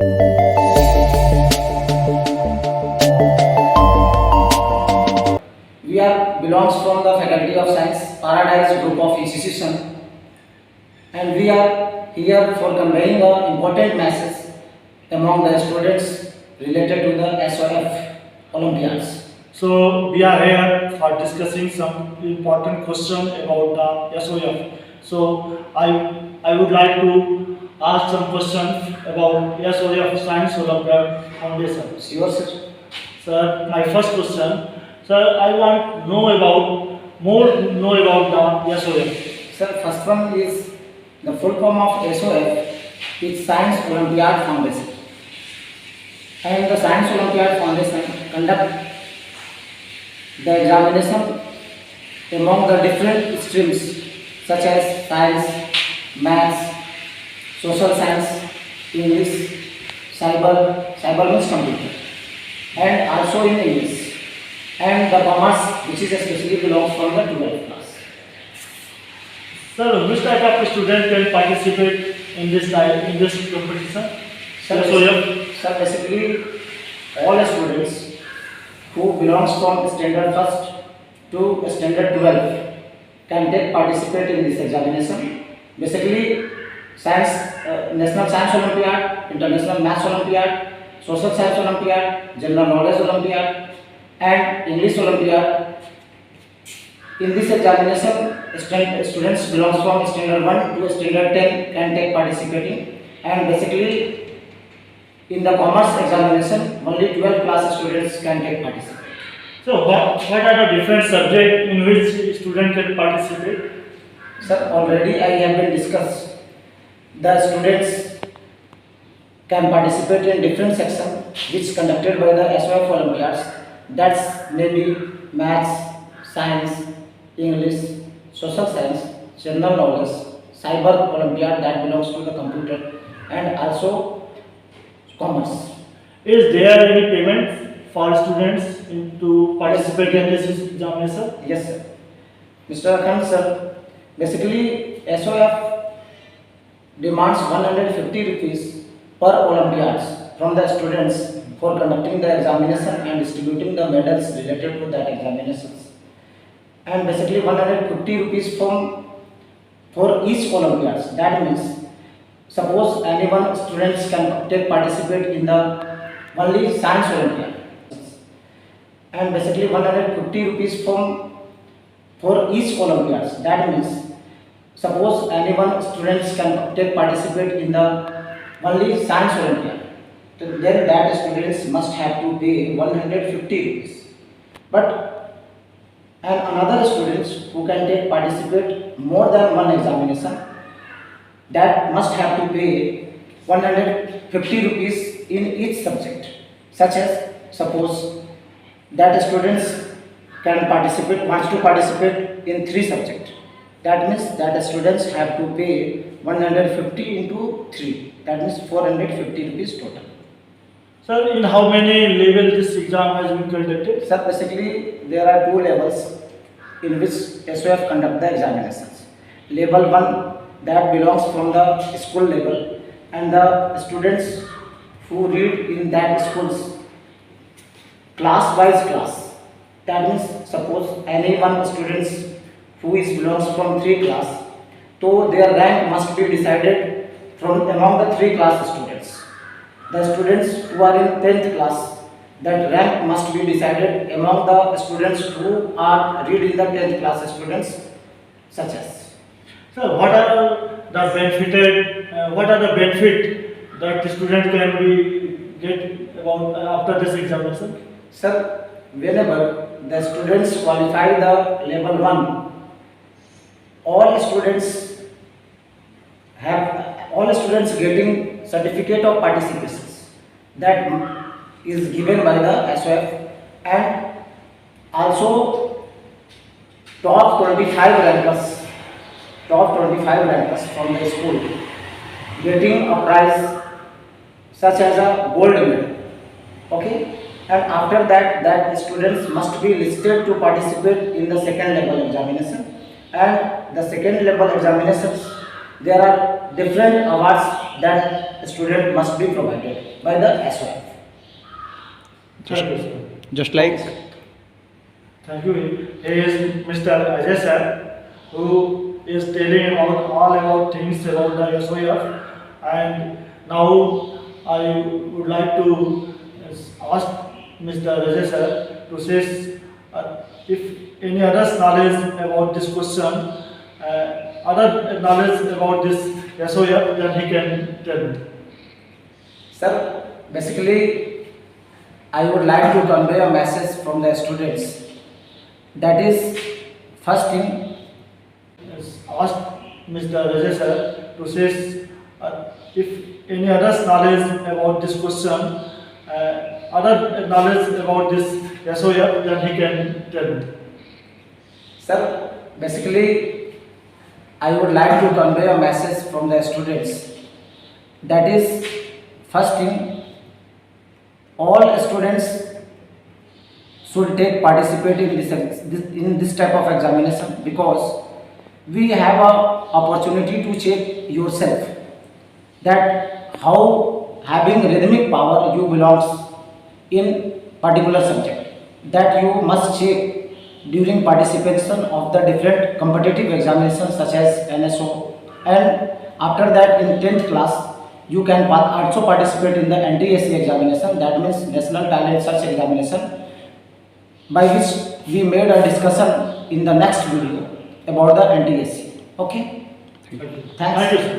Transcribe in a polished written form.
We are belongs from the Faculty of Science, Paradise Group of Institution, and we are here for conveying an important message among the students related to the SOF Olympiads. So we are here for discussing some important question about the SOF. So I would like to ask some questions about SOF Science Olympiad Foundation. Sure, sir. Sir, my first question, sir, I want to know about the SOF. Sir, first one is the full form of SOF is Science Olympiad Foundation. And the Science Olympiad Foundation conduct the examination among the different streams such as science, maths, social science, English, cyber means computer, and also in English, and the commerce, which is especially belongs from the 12th class. Sir, which type of student can participate in this competition? Sir, basically all students who belongs from standard first to standard 12 can participate in this examination. Basically, science, National Science Olympiad, International Maths Olympiad, Social Science Olympiad, General Knowledge Olympiad, and English Olympiad. In this examination, students belongs from standard 1 to standard 10 can participating, and basically in the commerce examination only 12 class students can participate. So what are the different subjects in which student can participate? Sir, already I have been discussed. The students can participate in different sections which conducted by the SOF Olympiads. That's maybe maths, science, English, social science, general knowledge, cyber Olympiad that belongs to the computer, and also commerce. Is there any payment for students to participate in this examination? Yes, sir. Mr. Akhan, sir, basically SOF demands 150 rupees per Olympiads from the students for conducting the examination and distributing the medals related to that examinations. And basically 150 rupees for each Olympiads. That means suppose anyone students can participate in the only science Olympiad, and basically 150 rupees for each Olympiads. That means suppose anyone students can participate in the only science Olympiad, then that students must have to pay 150 rupees. But and another students who can participate more than one examination, that must have to pay 150 rupees in each subject. Such as suppose that students wants to participate in 3 subjects. That means that students have to pay 150 into 3. That means 450 rupees total. Sir, in how many levels this exam has been conducted? Sir, basically there are 2 levels in which SOF conduct the examinations. Level 1 that belongs from the school level, and the students who read in that schools class wise class. That means suppose any one students who belongs from 3 class, so their rank must be decided from among the 3 class students. The students who are in 10th class, that rank must be decided among the students who are reading the 10th class students, such as. Sir, what are the benefit that the student can be get about after this examination? Sir, whenever the students qualify the level 1, all students getting certificate of participations that is given by the SOF, and also top 25 rankers from the school getting a prize such as a gold medal. Okay, and after that students must be listed to participate in the second level examination, and the second level examinations there are different awards that student must be provided by the SOF. Thank you, sir. Just like Thank you. Here is Mr. Ajay sir, who is telling about all about things about the SOF. And now I would like to ask Mr. Ajay sir to say if any other knowledge about this question, other knowledge about this SOF, then he can tell me. Sir, basically, I would like to convey a message from the students. That is, first thing, Ask Mr. Ajay sir to say if any other knowledge about this question, other knowledge about this SOF, then he can tell me. sir, basically, I would like to convey a message from the students. That is, first thing, all students should participate in this type of examination, because we have a opportunity to check yourself that how having rhythmic power you belongs in particular subject, that you must check during participation of the different competitive examinations such as NSO, and after that in 10th class you can also participate in the NTSC examination, that means National Talent Search Examination, by which we made a discussion in the next video about the NTSC. Okay? Thank you. Thanks. Thank you, sir.